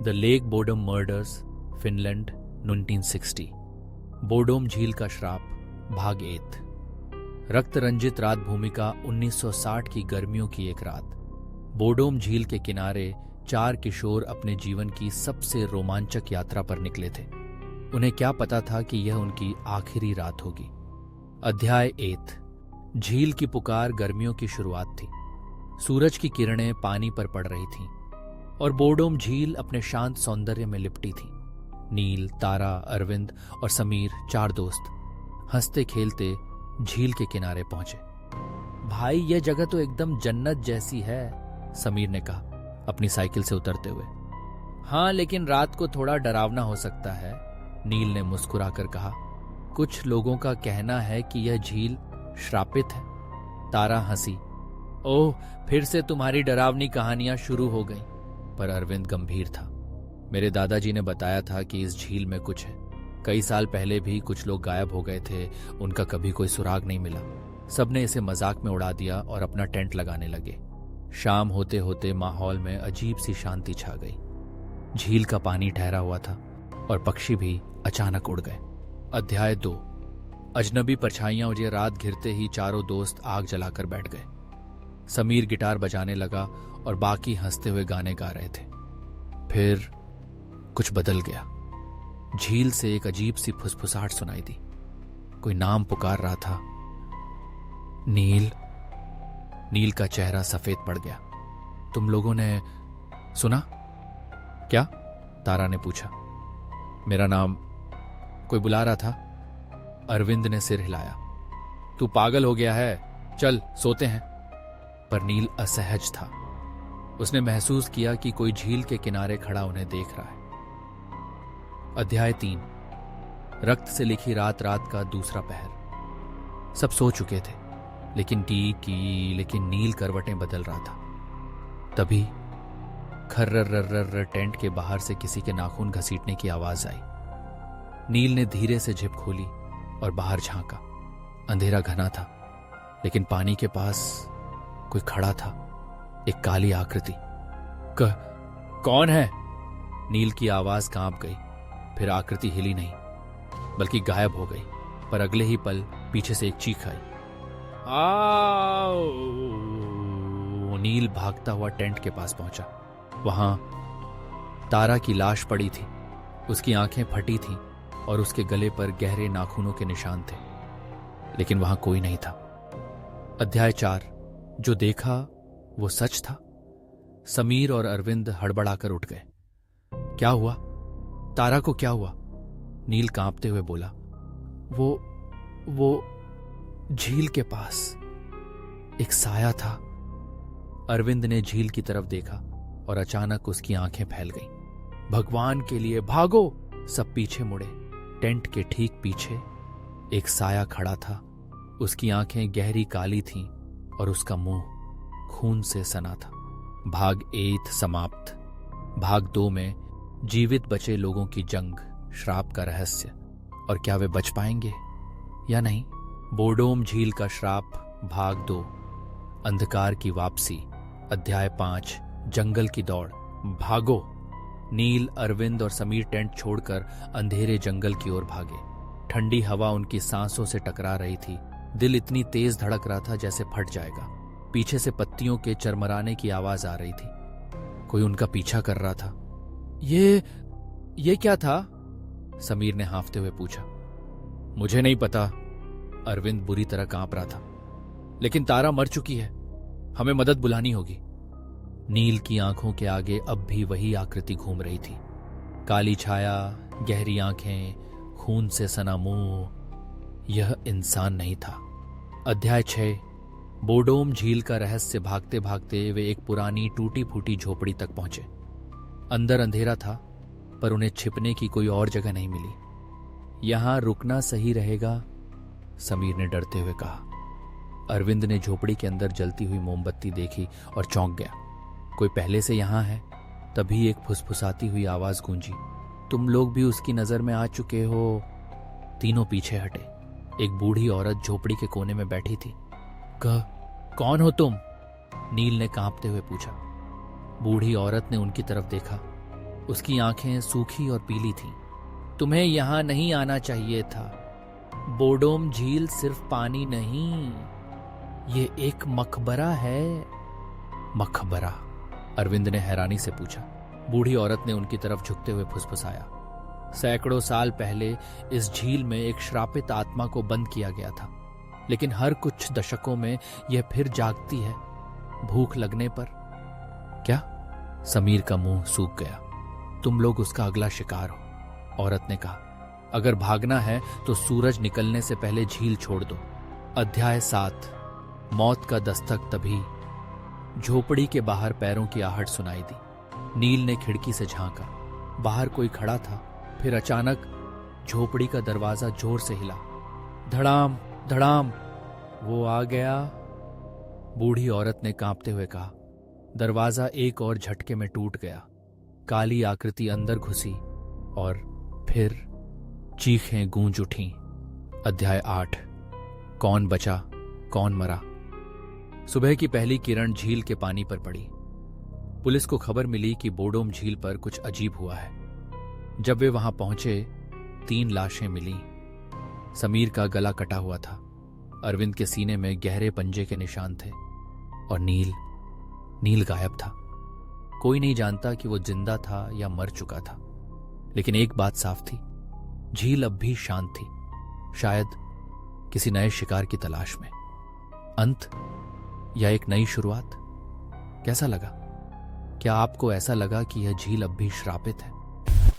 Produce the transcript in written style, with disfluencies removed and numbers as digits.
The lake Bodom murders, Finland, 1960। बोडोम झील का श्राप, भाग 8। रक्त रंजित रात भूमिका 1960 की गर्मियों की एक रात। बोडोम झील के किनारे 4 किशोर अपने जीवन की सबसे रोमांचक यात्रा पर निकले थे। उन्हें क्या पता था कि यह उनकी आखिरी रात होगी। अध्याय 8। झील की पुकार गर्मियों की शुरुआत थी। सूरज की किरणें पानी पर पड़ रही थीं और बोडोम झील अपने शांत सौंदर्य में लिपटी थी। नील, तारा, अरविंद और समीर 4 दोस्त हंसते खेलते झील के किनारे पहुंचे। भाई, यह जगह तो एकदम जन्नत जैसी है, समीर ने कहा अपनी साइकिल से उतरते हुए। हाँ, लेकिन रात को थोड़ा डरावना हो सकता है, नील ने मुस्कुराकर कहा। कुछ लोगों का कहना है कि यह झील श्रापित है। तारा हंसी। ओह, फिर से तुम्हारी डरावनी कहानियां शुरू हो गईं। पर अरविंद गंभीर था। मेरे दादाजी ने बताया था कि इस झील में कुछ है। कई साल पहले भी कुछ लोग गायब हो गए थे, उनका कभी कोई सुराग नहीं मिला। सबने इसे मजाक में उड़ा दिया और अपना टेंट लगाने लगे। शाम होते होते माहौल में अजीब सी शांति छा गई। झील का पानी ठहरा हुआ था और पक्षी भी अचानक उड़ गए। अध्याय 2। अजनबी परछाइयां मुझे रात घिरते ही चारों दोस्त आग जलाकर बैठ गए। समीर गिटार बजाने लगा और बाकी हंसते हुए गाने गा रहे थे। फिर कुछ बदल गया। झील से एक अजीब सी फुसफुसाहट सुनाई दी। कोई नाम पुकार रहा था। नील। नील का चेहरा सफेद पड़ गया। तुम लोगों ने सुना? क्या? तारा ने पूछा। मेरा नाम कोई बुला रहा था। अरविंद ने सिर हिलाया। तू पागल हो गया है, चल सोते हैं। पर नील असहज था। उसने महसूस किया कि कोई झील के किनारे खड़ा उन्हें देख रहा है। अध्याय 3। रक्त से लिखी रात, रात का दूसरा पहर। सब सो चुके थे, लेकिन नील करवटें बदल रहा था। तभी खर्रर टेंट के बाहर से किसी के नाखून घसीटने की आवाज आई। नील ने धीरे से झिप खोली और बाहर झांका। अंधेरा घना था, लेकिन पानी के पास कोई खड़ा था, एक काली आकृति। कौन है? नील की आवाज कांप गई। फिर आकृति हिली नहीं, बल्कि गायब हो गई। पर अगले ही पल पीछे से एक चीख आई। आओ! नील भागता हुआ टेंट के पास पहुंचा। वहां तारा की लाश पड़ी थी। उसकी आंखें फटी थीं और उसके गले पर गहरे नाखूनों के निशान थे, लेकिन वहां कोई नहीं था। अध्याय 4। जो देखा वो सच था। समीर और अरविंद हड़बड़ाकर उठ गए। क्या हुआ? तारा को क्या हुआ? नील कांपते हुए बोला। वो झील के पास एक साया था। अरविंद ने झील की तरफ देखा और अचानक उसकी आंखें फैल गईं। भगवान के लिए भागो! सब पीछे मुड़े। टेंट के ठीक पीछे एक साया खड़ा था। उसकी आंखें गहरी काली थीं और उसका मुंह खून से सना था। भाग 8 समाप्त। भाग 2 में जीवित बचे लोगों की जंग, श्राप का रहस्य, और क्या वे बच पाएंगे या नहीं। बोडोम झील का श्राप, भाग 2, अंधकार की वापसी। अध्याय 5। जंगल की दौड़। भागो! नील, अरविंद और समीर टेंट छोड़कर अंधेरे जंगल की ओर भागे। ठंडी हवा उनकी सांसों से टकरा रही थी। दिल इतनी तेज धड़क रहा था जैसे फट जाएगा। पीछे से पत्तियों के चरमराने की आवाज आ रही थी। कोई उनका पीछा कर रहा था। ये क्या था? समीर ने हांफते हुए पूछा। मुझे नहीं पता। अरविंद बुरी तरह कांप रहा था। लेकिन तारा मर चुकी है, हमें मदद बुलानी होगी। नील की आंखों के आगे अब भी वही आकृति घूम रही थी। काली छाया, गहरी आंखें, खून से सना मुंह। यह इंसान नहीं था। अध्याय 6। बोडोम झील का रहस्य। भागते भागते वे एक पुरानी टूटी फूटी झोपड़ी तक पहुंचे। अंदर अंधेरा था, पर उन्हें छिपने की कोई और जगह नहीं मिली। यहां रुकना सही रहेगा, समीर ने डरते हुए कहा। अरविंद ने झोपड़ी के अंदर जलती हुई मोमबत्ती देखी और चौंक गया। कोई पहले से यहां है। तभी एक फुसफुसाती हुई आवाज गूंजी। तुम लोग भी उसकी नजर में आ चुके हो। तीनों पीछे हटे। एक बूढ़ी औरत झोपड़ी के कोने में बैठी थी। कौन हो तुम? नील ने कांपते हुए पूछा। बूढ़ी औरत ने उनकी तरफ देखा। उसकी आंखें सूखी और पीली थीं। तुम्हें यहां नहीं आना चाहिए था। बोडोम झील सिर्फ पानी नहीं, ये एक मकबरा है। मकबरा? अरविंद ने हैरानी से पूछा। बूढ़ी औरत ने उनकी तरफ झुकते हुए फुसफुसाया। सैकड़ों साल पहले इस झील में एक श्रापित आत्मा को बंद किया गया था, लेकिन हर कुछ दशकों में यह फिर जागती है, भूख लगने पर। क्या? समीर का मुंह सूख गया। तुम लोग उसका अगला शिकार हो, औरत ने कहा। अगर भागना है तो सूरज निकलने से पहले झील छोड़ दो। अध्याय 7। मौत का दस्तक। तभी झोपड़ी के बाहर पैरों की आहट सुनाई दी। नील ने खिड़की से झांका। बाहर कोई खड़ा था। फिर अचानक झोपड़ी का दरवाजा जोर से हिला। धड़ाम धड़ाम। वो आ गया, बूढ़ी औरत ने कांपते हुए कहा। दरवाजा एक और झटके में टूट गया। काली आकृति अंदर घुसी और फिर चीखें गूंज उठीं। अध्याय 8। कौन बचा, कौन मरा। सुबह की पहली किरण झील के पानी पर पड़ी। पुलिस को खबर मिली कि बोडोम झील पर कुछ अजीब हुआ है। जब वे वहां पहुंचे, 3 लाशें मिलीं। समीर का गला कटा हुआ था। अरविंद के सीने में गहरे पंजे के निशान थे। और नील गायब था। कोई नहीं जानता कि वो जिंदा था या मर चुका था, लेकिन एक बात साफ थी, झील अब भी शांत थी, शायद किसी नए शिकार की तलाश में। अंत या एक नई शुरुआत? कैसा लगा? क्या आपको ऐसा लगा कि यह झील अब भी श्रापित है?